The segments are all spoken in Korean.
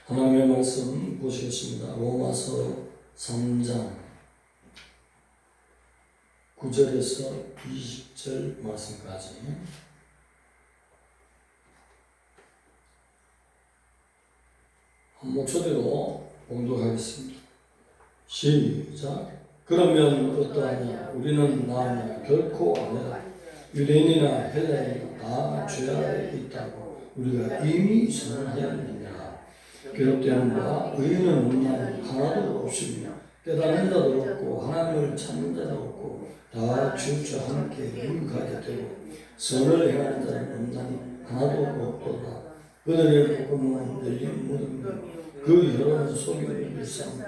하나님의 말씀 보시겠습니다. 로마서 3장 9절에서 20절 말씀까지 한 목소리로 봉독하겠습니다. 시작. 그러면 어떠하냐? 우리는 남이나 결코 아니라 유대인이나 헬라인이나 다 죄 아래 있다고 우리가 이미 선언하였느니라. 괴롭되는 바 의인은 없나니 하나도 없으며 깨닫는 자도 없고 하나님을 찾는 자도 없고 다 주와 함께 물가게 되고 선을 행하는 자는 없나니 하나도 없도다. 그들의 콧구멍은 열린 무덤이며 그 혀로는 속임을 일삼으며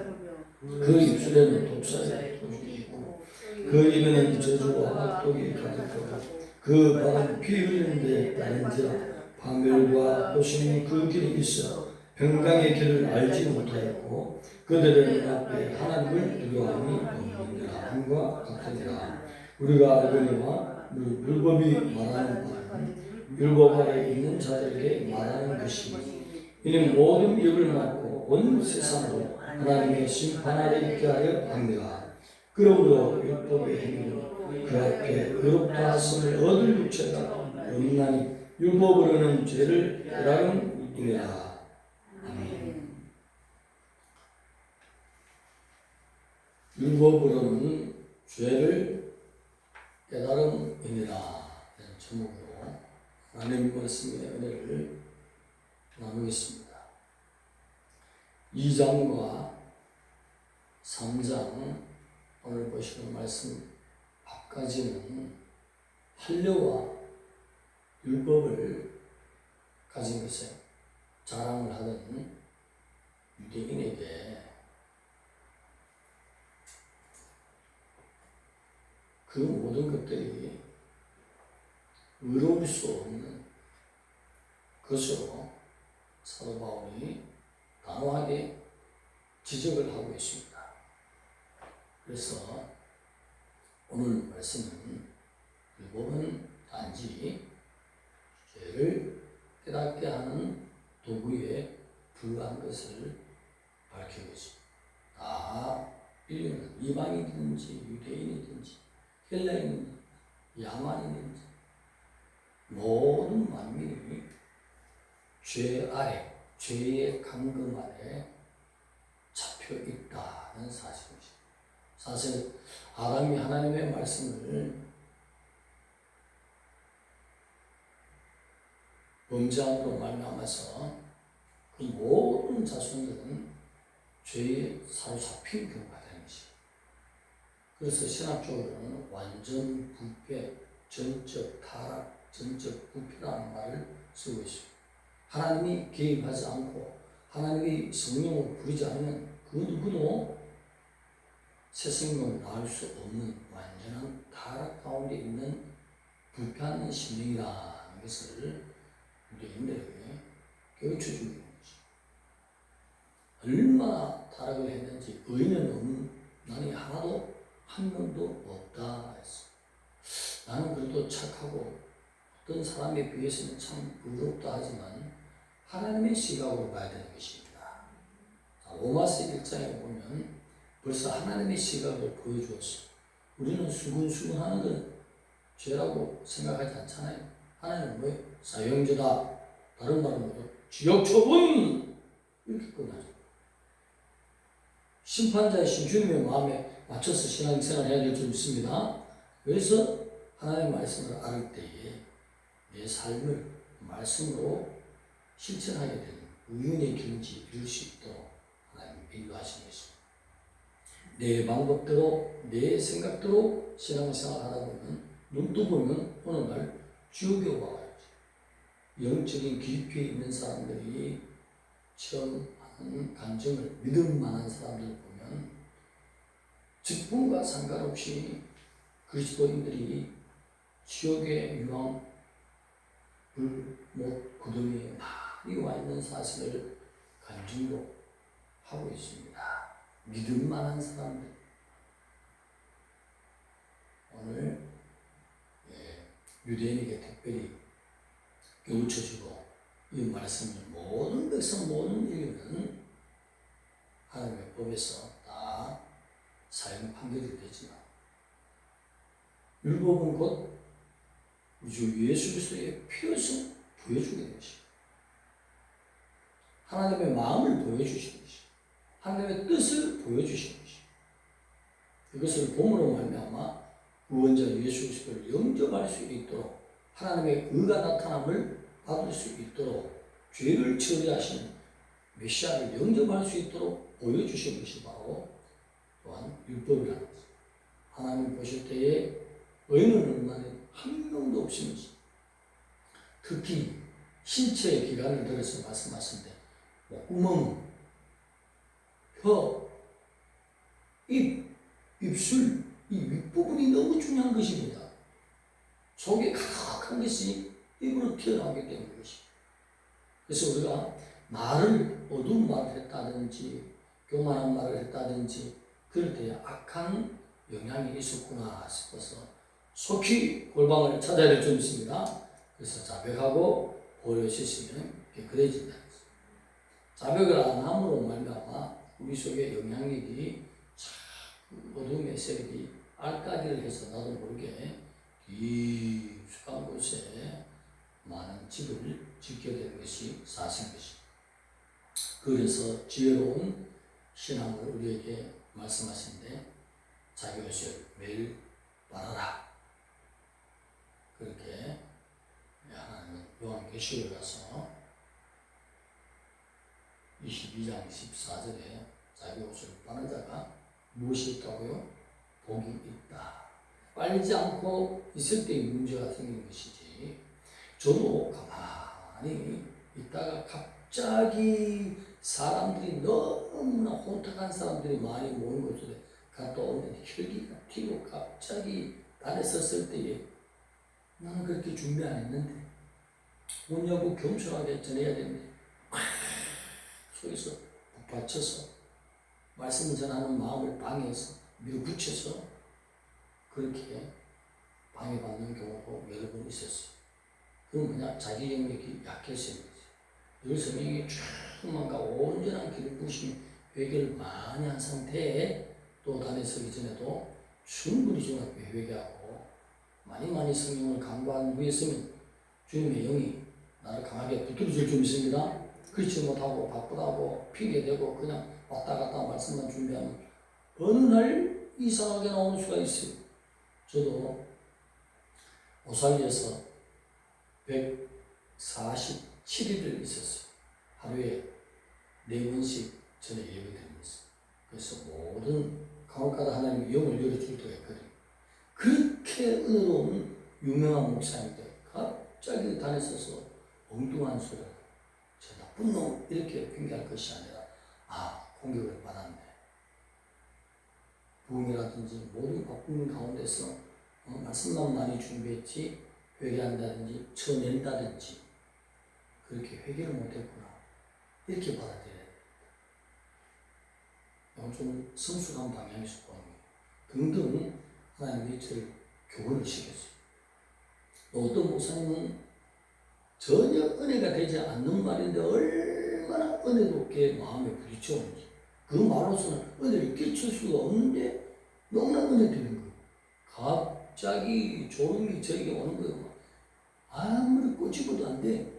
그 입술에는 독사의 독이 있고 그 입에는 저주와 악독이 가득하고 그 발은 피 흘리는 데 따른지라. 파멸과 호심이 그 길에 있어 평강의 길을 알지 못하였고 그들의 눈앞에 하나님을 두려워함이 없느니라. 함과 같으니라. 우리가 알거니와 율법이 말하는 바는 율법 아래 있는 자들에게 말하는 것이니 이는 모든 입을 막고 온 세상으로 하나님의 심판 아래 있게 하려 합니다. 그러므로 율법의 행위는 그 앞에 의롭다 하심을 얻을 육체가 없나니 율법으로는 죄를 깨달음이니라. 아멘. 율법으로는 죄를 깨달음이니라. 제목으로 하나님의 말씀의 은혜를 나누겠습니다. 2장과 3장 오늘 보시는 말씀 앞까지는 할례와 율법을 가진 것에 자랑을 하던 유대인에게 그 모든 것들이 의로울 수 없는 것으로 사도 바울이 단호하게 지적을 하고 있습니다. 그래서 오늘 말씀은 율법은 단지 죄를 깨닫게 하는 도구에 불과한 것을 밝히고 있습니다. 다 인류는 이방인이든지 유대인이든지 헬라인이든지 야만인이든지 모든 만민이 죄 아래, 죄의 감금 아래 잡혀 있다는 사실입니다. 사실 아담이 하나님의 말씀을 범죄함으로 말미암아서 그 모든 자손들은 죄에 사로잡힌 경우가 되는 것입니다. 그래서 신학적으로는 완전 부패, 전적 타락, 전적 부패라는 말을 쓰고 있습니다. 하나님이 개입하지 않고 하나님이 성령을 부리지 않으면 그 누구도 새 생명을 낳을 수 없는 완전한 타락 가운데 있는 부패한 심령이라는 것을 유대인들에게 깨우쳐주고 있는 것입니다. 얼마나 타락을 했는지 의인은 없는 나는 하나도 한 명도 없다 했어. 나는 그래도 착하고 어떤 사람에 비해서는 참 의롭다 하지만 하나님의 시각으로 봐야 되는 것입니다. 로마서 1장에 보면 벌써 하나님의 시각을 보여주었어요. 우리는 수근수근 하는 건 죄라고 생각하지 않잖아요. 하나님은 뭐예요? 사형제다. 다른 말은 뭐죠? 지역 처분! 이렇게 끝나죠. 심판자이신 주님의 마음에 맞춰서 신앙생활을 해야 될 줄 믿습니다. 그래서 하나님의 말씀을 알을 때에 내 삶을 말씀으로 실천하게 되는 의인의 길인지 이룰 수 있도록 하나님이 인도하시는 것입니다. 내 방법대로 내 생각대로 신앙생활 하다 보면 눈 뜨보면 어느 날 지옥에 와가지고 영적인 깊이 있는 사람들이 체험하는 감정을 믿을 만한 사람들 보면 직분과 상관없이 그리스도인들이 지옥의 유황 불못 구덩이에 많이 와 있는 사실을 간증도 하고 있습니다. 믿을 만한 사람들 오늘 유대인에게 특별히 깨우쳐주고 이 말씀을 모든 백성 모든 인류는 하나님의 법에서 다 사형 판결이 되지만 율법은 곧 우주 예수 그리스도의 피로서 보여주게 되시 하나님의 마음을 보여주시는 것이 하나님의 뜻을 보여주시는 것이 이것을 봄으로 말미암아 구원자 예수 그리스도를 영접할 수 있도록 하나님의 의가 나타남을 받을 수 있도록 죄를 처리하시는 메시아를 영접할 수 있도록 보여주신 것이 바로 또한 율법이라는 것입니다. 하나님 보실 때에 의인은 얼마나 한 명도 없으면서 특히 신체의 기관을 들어서 말씀하신데 목구멍, 혀, 입, 입술 이 윗부분이 너무 중요한 것입니다. 속에 가득한 것이 입으로 튀어나오기 때문인 것입니다. 그래서 우리가 말을 어두운 말을 했다든지 교만한 말을 했다든지 그럴 때 악한 영향이 있었구나 싶어서 속히 골방을 찾아야 될 줄 믿습니다. 그래서 자백하고 보혈 씻으면 깨끗해진다. 자백을 안 함으로 말미암아 우리 속에 영향력이 어둠의 세력이 알까기를 해서 나도 모르게 깊숙한 곳에 많은 집을 짓게 되는 것이 사실인 것입니다. 그래서 지혜로운 신앙을 우리에게 말씀하시는데 자기 옷을 매일 빨아라. 그렇게 하나님은 요한계시록에 가서 22장 14절에 자기 옷을 빠는 자가 무엇이 있다고요? 복이 있다. 빨지 않고 있을 때 문제가 생기는 것이지. 저도 가만히 있다가 갑자기 사람들이 너무나 혼탁한 사람들이 많이 모인 곳에 갔다 오면 혈기가 튀고 갑자기 단에 섰을 때에 나는 그렇게 준비 안 했는데 뭐냐고 겸손하게 전해야 되는데 속에서 북받쳐서 말씀을 전하는 마음을 방해해서 밀어붙여서 그렇게 방해받는 경우도 여러 번 있었어요. 그건 그냥 자기 영역이 약해서인 거죠. 늘 성령이 충만과 온전한 기름 부으심이 회개를 많이 한 상태에 또 단에 서기 전에도 충분히 좀 회개하고 많이 성령을 간구한 후에 서면 주님의 영이 나를 강하게 붙들어줄 줄 믿습니다. 그렇지 못하고 바쁘다고 핑계대고 그냥 왔다 갔다 말씀만 준비하면 어느 날 이상하게 나오는 수가 있어요. 저도 오살리에서 147일을 있었어요. 하루에 4번씩 저녁 예배 드리면서. 그래서 모든 강원가다 하나님의 영을 열어줄 때가 있거든요. 그렇게 은혜로운 유명한 목사님들 갑자기 단에 서서 엉뚱한 소리를 저 나쁜 놈 이렇게 핑계할 것이 아니라 공격을 받았네. 부흥이라든지 모든 바쁜 가운데서 말씀만 많이 준비했지 회개한다든지 쳐낸다든지 그렇게 회개를 못했구나 이렇게 받아들여야 됩니다. 좀 성숙한 방향에서 보는 거예요. 등등 하나님의 저를 교훈을 시켰어요. 어떤 목사님은 전혀 은혜가 되지 않는 말인데 얼마나 은혜롭게 마음에 부딪혀오는지 그 말로서는 은혜를 끼칠 수가 없는데 너무나 은혜 되는 거예요. 갑자기 졸음이 저에게 오는 거예요. 아무리 꼬집어도 안 돼.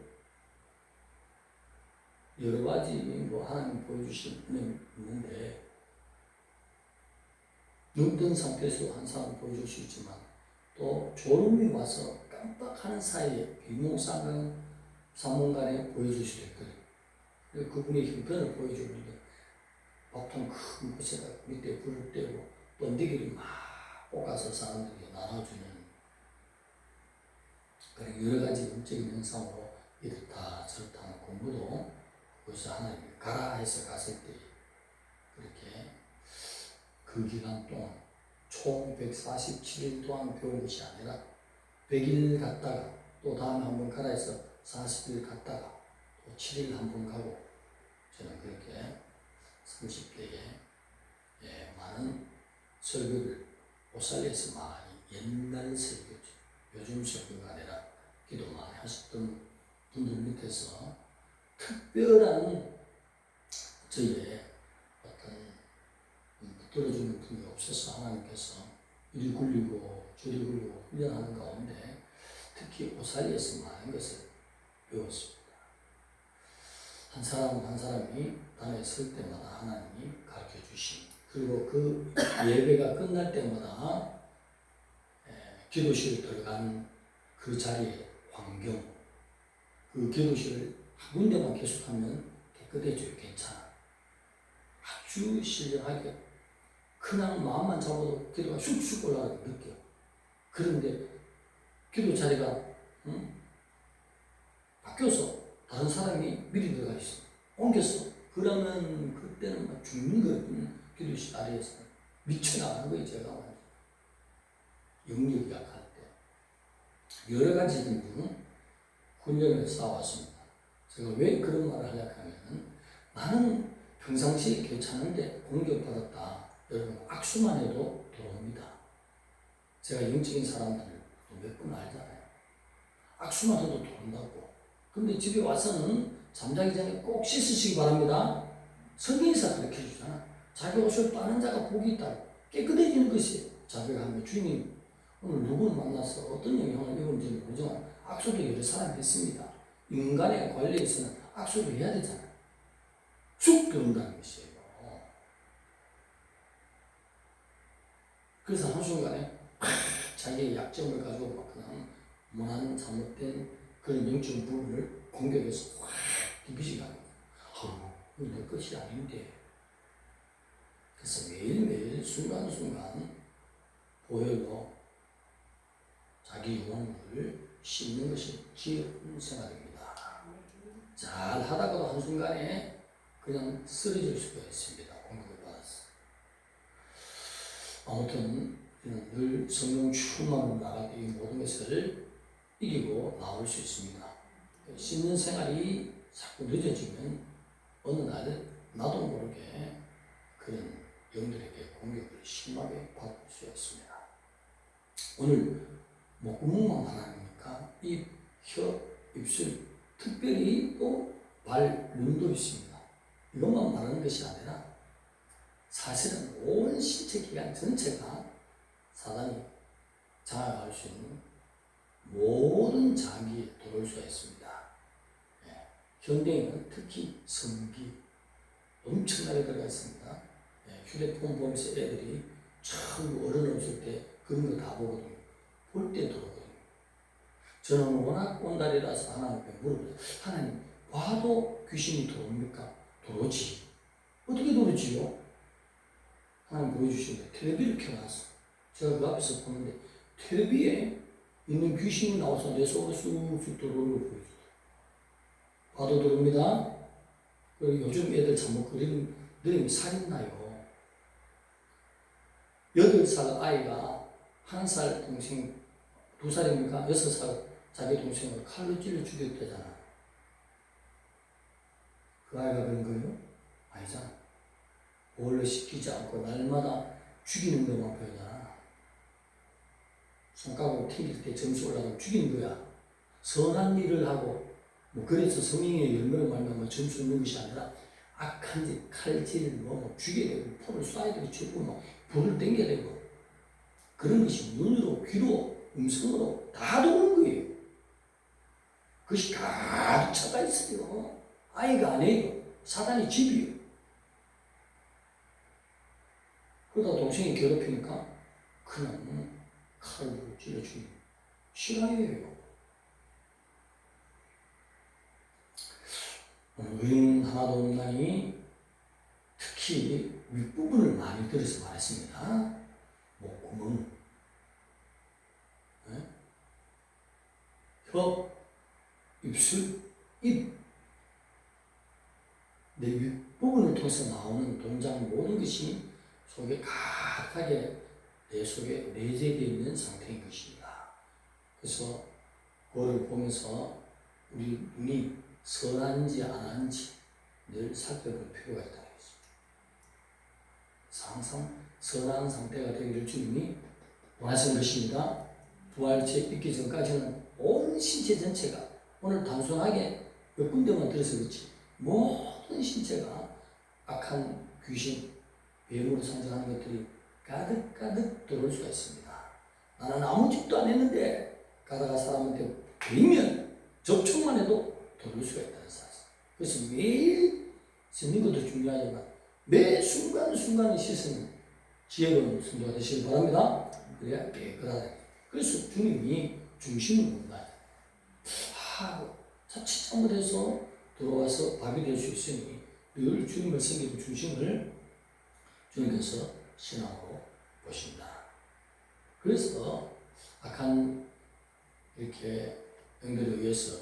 여러 가지 하나님 보여주신 은혜 있는데 눈뜬 상태에서 한 사람 보여줄 수 있지만 또 졸음이 와서 깜빡하는 사이에 비몽사몽간에 보여줄 수도 있거든요. 그분의 형편을 보여주는데 보통 큰 곳에다 밑에 불을 떼고 번데기를 막 볶아서 사람들에게 나눠주는 그런 여러 가지 영적인 현상으로 이렇다 저렇다 하는 공부도 거기서 하나님이 가라 해서 갔을 때 그렇게 그 기간 동안 총 147일 동안 배운 것이 아니라 100일 갔다가 또 다음에 한번 가라 해서 40일 갔다가 또 7일 한번 가고 저는 그렇게 30대에 많은 설교를 오살리에서 많이 옛날 설교죠. 요즘 설교가 아니라 기도 많이 하셨던 분들 밑에서 특별한 저희의 어떤 붙들어주는 분이 없어서 하나님께서 이리 굴리고 저리 굴리고 훈련하는 가운데 특히 오살리에서 많은 것을 배웠습니다. 한 사람 한 사람이 단에 설 때마다 하나님이 가르쳐 주신, 그리고 그 예배가 끝날 때마다 기도실에 들어간 그 자리의 환경, 그 기도실을 한 군데만 계속하면 깨끗해져요. 괜찮아. 아주 신령하게 그냥 마음만 잡아도 기도가 쑥쑥 올라가는 걸 느껴요. 그런데 기도 자리가 바뀌어서 다른 사람이 미리 들어가 있어. 옮겼어. 그러면 그때는 막 죽는 거예요. 기도실 아래에서 미쳐나가는 거예요. 제가 완전 영역이 약할 때 여러 가지 훈련을 쌓아왔습니다. 제가 왜 그런 말을 하려고 하면, 나는 평상시에 괜찮은데 공격받았다. 여러분, 악수만 해도 들어옵니다. 제가 영적인 사람들 몇 분 알잖아요. 악수만 해도 들어온다고. 근데 집에 와서는 잠자기 전에 꼭 씻으시기 바랍니다. 성경에서 그렇게 해주잖아. 자기 옷을 빠는 자가 복이 있다. 깨끗해지는 것이 자기가 하면, 주님 오늘 누구를 만나서 어떤 영향을 입은지 모르지만 악수도 여러 사람이 했습니다. 인간의 관리에서는 악수도 해야 되잖아. 쑥 들어온다는 것이에요. 그래서 한순간에 자기의 약점을 가지고 막 그냥 무난 잘못된 그런 영적 부분을 공격해서 확 디비지 가는 거예요. 이거 내 것이 아닌데. 그래서 매일매일 순간순간 보혈로 자기 영혼을 씻는 것이 지혜로운 생활입니다. 잘 하다가도 한순간에 그냥 쓰러질 수가 있습니다. 공격을 받았어. 아무튼 늘 성령 충만으로 나갈 때 이 모든 것을 이기고 나올 수 있습니다. 씻는 생활이 자꾸 늦어지면 어느 날 나도 모르게 그런 영들에게 공격을 심하게 받을 수 있습니다. 오늘 목구멍만 하나니까 입, 혀, 입술, 특별히 또 발, 눈도 있습니다. 이것만 말하는 것이 아니라 사실은 온 신체 기관 전체가 사단이 장악할 수 있는 모든 장기에 들어올 수가 있습니다. 현대인은 특히 성기 엄청나게 들어가 있습니다. 휴대폰 보면서 애들이 참 어른 없을 때 그런 거 다 보거든요. 볼 때 들어오거든요. 저는 워낙 꼰달이라서 하나님께 물어보죠. 하나님, 봐도 귀신이 들어옵니까? 들어오지. 어떻게 들어오지요? 하나님 보여주시는데 텔레비를 켜놨어. 제가 그 앞에서 보는데 텔레비에 있는 귀신이 나와서 내 속으로 쑥쑥 들어오는 걸 보여줘요. 봐도 들어옵니다. 그리고 요즘 애들 잘못 그림이 살인나요. 8살 아이가 1살 동생, 2살입니까? 6살 자기 동생을 칼로 찔러 죽였대잖아. 그 아이가 그런 거예요? 아니잖아. 원래 시키지 않고 날마다 죽이는 것만 보이잖아. 손가락으로 튕길 때 점수 올라가면 죽이는 거야. 선한 일을 하고, 그래서 성령의 열매로 말하면 점수 있는 것이 아니라 악한 짓, 칼질, 죽여야 되고, 포를 쏴야 되고, 죽고, 불을 땡겨야 되고, 그런 것이 눈으로, 귀로, 음성으로 다 들어오는 거예요. 그것이 가득 차가 있어요. 아이가 아니에요. 사단이 집이에요. 그러다 동생이 괴롭히니까 그냥 칼로 찔러 죽이는 실화예요. 의인 하나도 없나니 특히 윗부분을 많이 들어서 말했습니다. 목구멍, 혀, 입술, 입. 내 윗부분을 통해서 나오는 동작 모든 것이 속에 가득하게 내 속에 내재되어 있는 상태인 것입니다. 그래서 그거를 보면서 우리 눈이 선한지 안 한지 늘 살펴볼 필요가 있다는 것입니다. 항상 선한 상태가 되기를 주님이 원하시는 것입니다. 부활체 있기 전까지는 온 신체 전체가, 오늘 단순하게 몇 군데만 들어서 그렇지 모든 신체가 악한 귀신, 뱀으로 상징하는 것들이 가득가득 들어올 수가 있습니다. 나는 아무 짓도 안 했는데 가다가 사람한테 베이면 접촉만 해도 들어올 수가 있다는 사실. 그래서 매일 씻는 것도 중요하지만 매 순간순간을 씻으면 지혜로운 성도가 되시길 바랍니다. 그래야 깨끗하다. 그래서 주님이 중심을 본다. 자칫 잘못해서 들어와서 밥이 될 수 있으니 늘 주님을 섬기는 중심을 주님께서 신앙으로 보신다. 그래서 악한 이렇게 영들에 의해서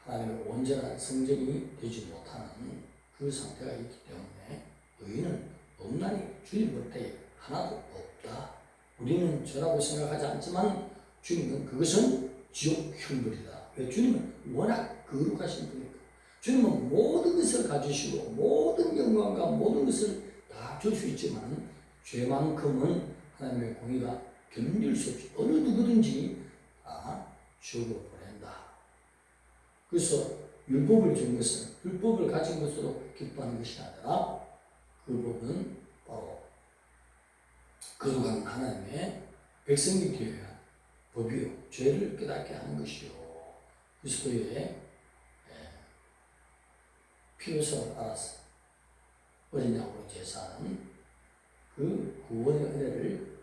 하나님의 온전한 성전이 되지 못하는 그 상태가 있기 때문에 의인은 없나니 주님 볼 때 하나도 없다. 우리는 죄라고 생각하지 않지만 주님은 그것은 지옥 형벌이다. 왜? 주님은 워낙 거룩하신 분이니까. 주님은 모든 것을 가지시고 모든 영광과 모든 것을 다 줄 수 있지만 죄만큼은 하나님의 공의가 견딜 수 없이 어느 누구든지 다 지옥으로 보낸다. 그래서 율법을 준 것은 율법을 가진 것으로 기뻐하는 것이 아니라 그 법은 바로 거룩한 하나님의 백성이 되어야 할 법이요 죄를 깨닫게 하는 것이요 그리스도의 필요성을 알아서 어린 양으로 제사하는 그 구원의 은혜를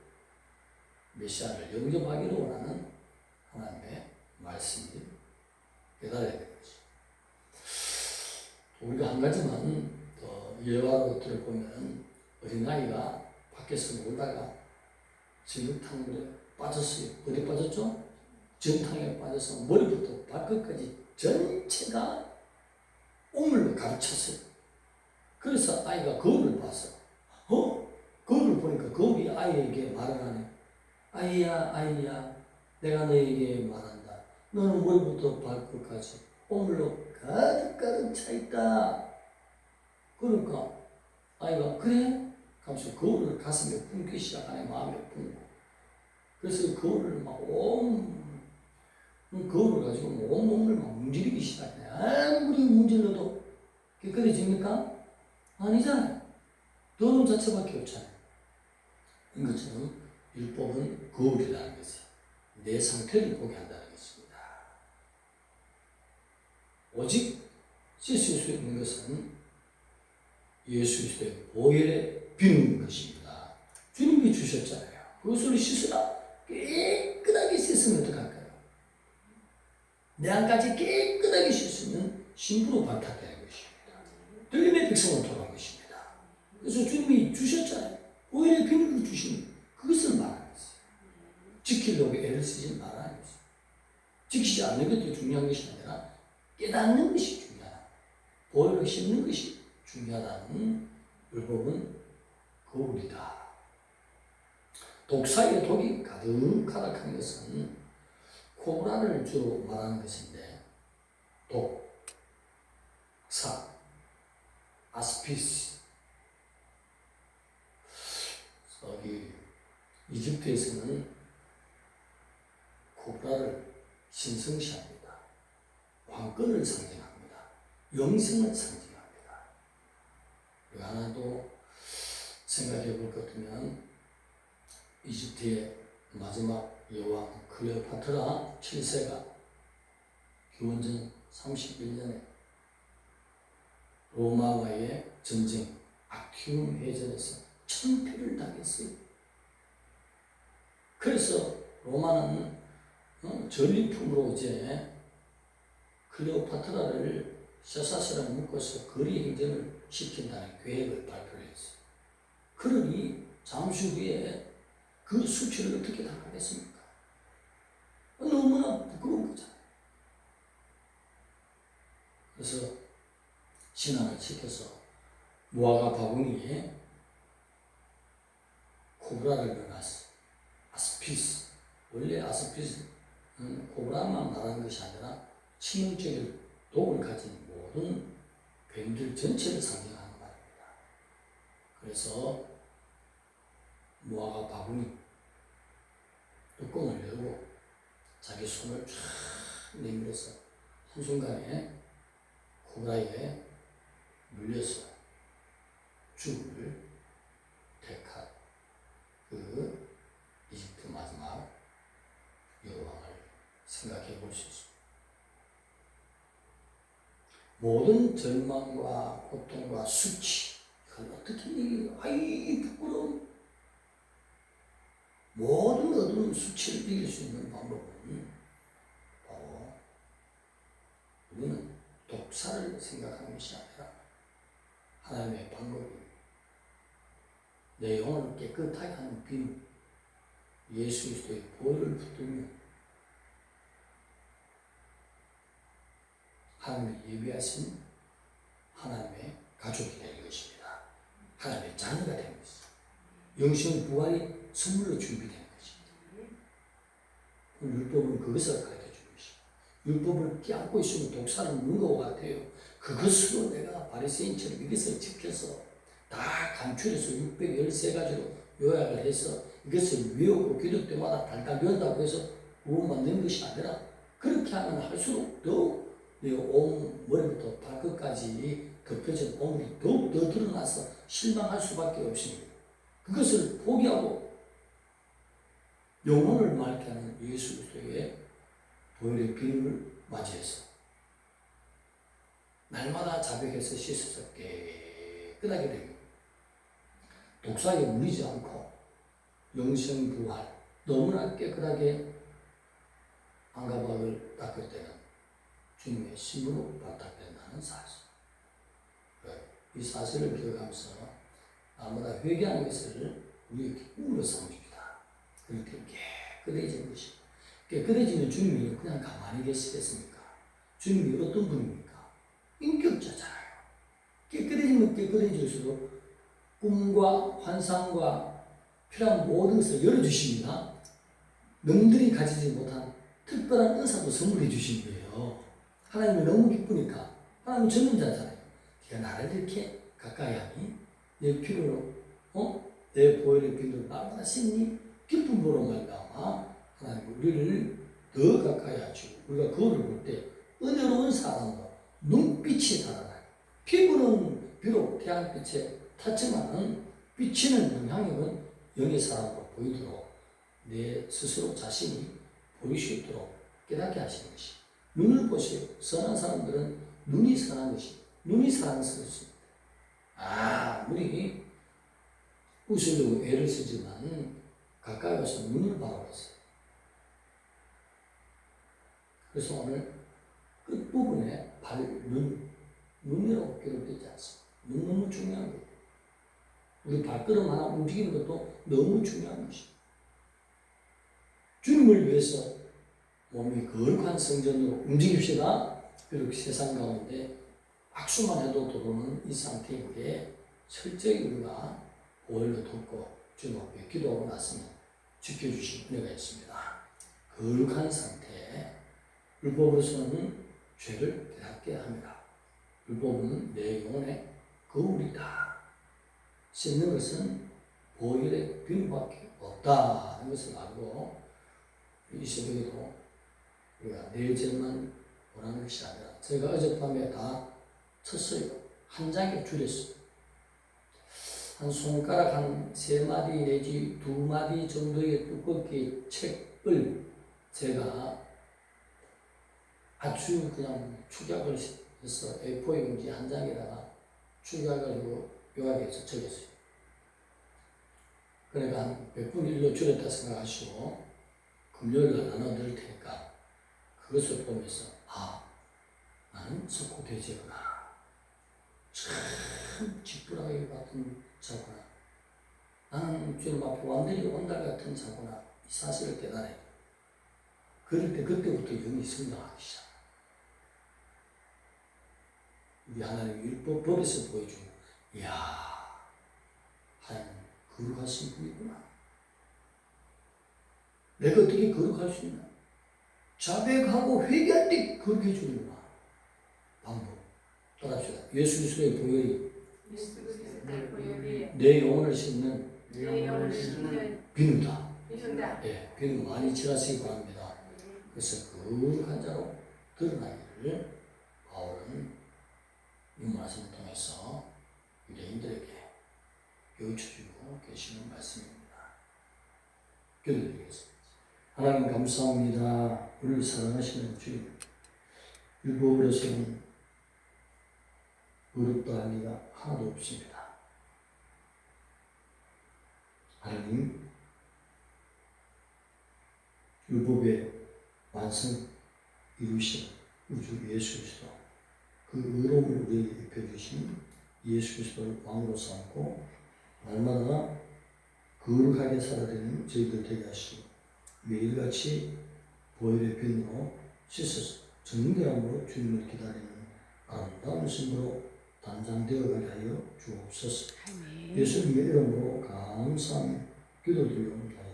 메시아를 영접하기를 원하는 하나님의 말씀을 깨달아야 되는 거죠. 우리가 한 가지만 더 예화로 들어보면 어린아이가 밖에서 놀다가 진흙탕물에 빠졌어요. 어디 빠졌죠? 진탕에 빠져서 머리부터 발끝까지 전체가 오물로 가득 찼어요. 그래서 아이가 거울을 봤어. 거울을 보니까 거울이 아이에게 말을 하네. 아이야, 내가 너에게 말한다. 너는 머리부터 발끝까지 오물로 가득 차 있다. 그러니까 아이가 그래? 하면서 거울을 가슴에 품기 시작하네. 마음에 품고. 그래서 거울을 거울을 가지고 온몸을 막 문지르기 시작해. 아무리 문질러도 깨끗해집니까? 아니잖아요. 더러움 자체밖에 없잖아요. 이것처럼 율법은 거울이라는 것이에요. 내 상태를 보게 한다는 것입니다. 오직 씻을 수 있는 것은 예수 그리스도의 보혈에 비는 것입니다. 주님이 주셨잖아요. 그것으로 씻으라. 깨끗하게 씻으면 어떡할까요? 내 안까지 깨끗하게 씻으면 신부로 발탁되는 것입니다. 들림의 백성은 돌아온 것입니다. 그래서 주님이 주셨잖아요. 보혈의 비밀을 주시는 그것을 말하는 것이에요. 지키려고 애를 쓰지 말라는 것이에요. 지키지 않는 것도 중요한 것이 아니라 깨닫는 것이 중요하다. 보혈로 씻는 것이 중요하다는 율법은 거울이다. 독사의 독이 가득가득한 것은 코브라를 주로 말하는 것인데 독, 사, 아스피스 여기 이집트에서는 코브라를 신성시합니다. 왕권을 상징합니다. 영생을 상징합니다. 그리고 하나 더 생각해 볼 것 같으면 이집트의 마지막 여왕 클레오파트라 7세가 기원전 31년에 로마와의 전쟁 악티움 해전에서 천패를 당했어요. 그래서 로마는 전리품으로 이제 클레오파트라를 쇠사슬에 묶어서 거리 행전을 시킨다는 계획을 발표를 했어요. 그러니 잠시 후에 그 수치를 어떻게 당하겠습니까? 너무나 부끄러운 거잖아요. 그래서 신앙을 지켜서 무화과 바구니에 코브라를 넣어놨어. 아스피스. 원래 아스피스는 코브라만 말하는 것이 아니라 치명적인 독을 가진 모든 뱀들 전체를 상징하는 말입니다. 그래서 무화과 바구니 뚜껑을 열고 자기 손을 쫙 내밀어서 한순간에 코브라에 물려서 죽음을 택한 그 이집트 마지막 여왕을 생각해 볼 수 있습니다. 모든 절망과 고통과 수치, 이걸 어떻게 이기고, 아이 부끄러움, 모든 어두운 수치를 이길 수 있는 방법은 바로 우리는 독사를 생각하는 것이 아니라 하나님의 방법입니다. 내 영혼을 깨끗하게 하는 비누, 예수 그리스도의 보혈을 붙들며 하나님의 예비하신 하나님의 가족이 되는 것입니다. 하나님의 자녀가 되는 것입니다. 영생 부활이 선물로 준비되는 것입니다. 율법은 그것을 가르쳐 주는 것입니다. 율법을 깨안고 있으면 독사는 무거워 같아요. 그것으로 내가 바리새인처럼 이것을 지켜서 다 간추려서 613가지로 요약을 해서 이것을 외우고 기도 때마다 달달 외운다고 해서 구원만 낸 것이 아니라 그렇게 하면 할수록 더욱 내 온 머리부터 발끝까지 덮여진 오물이 더욱 더 드러나서 실망할 수밖에 없습니다. 그것을 포기하고 영혼을 맑게 하는 예수 그리스도의 보혈의 비누를 맞이해서 날마다 자백해서 씻어서 깨끗하게 됩니다. 독사에 물리지 않고 영생부활 너무나 깨끗하게 안가박을 닦을 때는 주님의 신부로 발탁된다는 사실. 이 사실을 기억하면서 나보다 회개하는 것을 우리의 기쁨으로 삼읍시다. 그렇게 깨끗해지는 것이. 깨끗해지면 주님이 그냥 가만히 계시겠습니까? 주님이 어떤 분입니까? 인격자잖아요. 깨끗해지면 깨끗해질수록 꿈과 환상과 필요한 모든 것을 열어주십니다. 남들이 가지지 못한 특별한 은사도 선물해 주신 거예요. 하나님이 너무 기쁘니까. 하나님은 전능자잖아요. 네가 나를 이렇게 가까이 하니 내 필요로 내 보혈의 비누를 날마다 씻니 기쁨으로 말미암아 하나님 우리를 더 가까이 하시고 우리가 거울을 볼 때 은혜로운 사람으로 눈빛이 달아나요. 피부는 비록 태양빛에 탔지만은 비치는 영향력은 영의 사람으로 보이도록 내 스스로 자신이 보일 수 있도록 깨닫게 하시는 것이. 눈을 보세요. 선한 사람들은 눈이 선한 것이, 눈이 사랑스럽습니다. 우리 웃으려고 애를 쓰지만 가까이 와서 눈을 바라봤어요. 그래서 오늘 끝부분에 눈이라고 기록되지 않습니다. 눈 너무 중요한 거예요. 우리 발걸음 하나 움직이는 것도 너무 중요한 것이에요. 주님을 위해서 몸이 거룩한 성전으로 움직입시다. 그리고 세상 가운데 악수만 해도 들어오는 이 상태인데 철저히 우리가 보혈로 덮고 주님 앞에 기도하고 났으면 지켜주신 은혜가 있습니다. 거룩한 상태, 율법으로서는 죄를 깨닫게 합니다. 율법은 내 영혼의 거울이다. 씻는 것은 보혈의 비누밖에 없다는 것을 알고 이 새벽에도 우리가 내 죄만 원하는 것이 아니라 제가 어젯밤에 다 쳤어요. 한 장에 줄였어요. 한 손가락 한 3마디 내지 2마디 정도의 두껍게 책을 제가 아주 그냥 축약을 해서 A4 용지 한 장에다가 축약을 요약해서 적였어요. 그러니까 한 100분 1로 줄였다 생각하시고 금요일날 나눠드릴 테니까 그것을 보면서 나는 석고대제구나. 참 지푸라기 같은 자구나. 나는 주님 앞에 완전히 온달 같은 자구나. 이 사실을 깨달아요. 그럴 때 그때부터 영이 성장하기 시작해요. 우리 하나님 율법 법에서 보여주는 하나님 거룩하신 분이구나. 내가 어떻게 거룩할 수 있나? 자백하고 회개할 때 거룩해 주는구나. 방법 따라합시다. 예수 그리스도의 보혈이 내 영혼을 씻는 비누다. 네, 비누 많이 칠하시기 바랍니다. 그래서 거룩한 자로 드러나기를 바울은 이 말씀을 통해서 유대인들에게 가르쳐주고 계시는 말씀입니다. 기도드리겠습니다. 하나님 감사합니다. 우리를 사랑하시는 주님, 율법으로서는 어렵다 할 리가 하나도 없습니다. 하나님, 율법의 완성 이루신 우주 예수 그리스도, 그 의로움을 우리에게 입혀주신 예수 그리스도를 왕으로 삼고 날마다 거룩하게 살아가는 저희들 되게 하시고 매일같이 보혈의 빛으로 씻어서 정결함으로 주님을 기다리는 아름다운 신부로 단장되어가게 하여 주옵소서. 예수님의 이름으로 감사하며 기도드리옵나이다.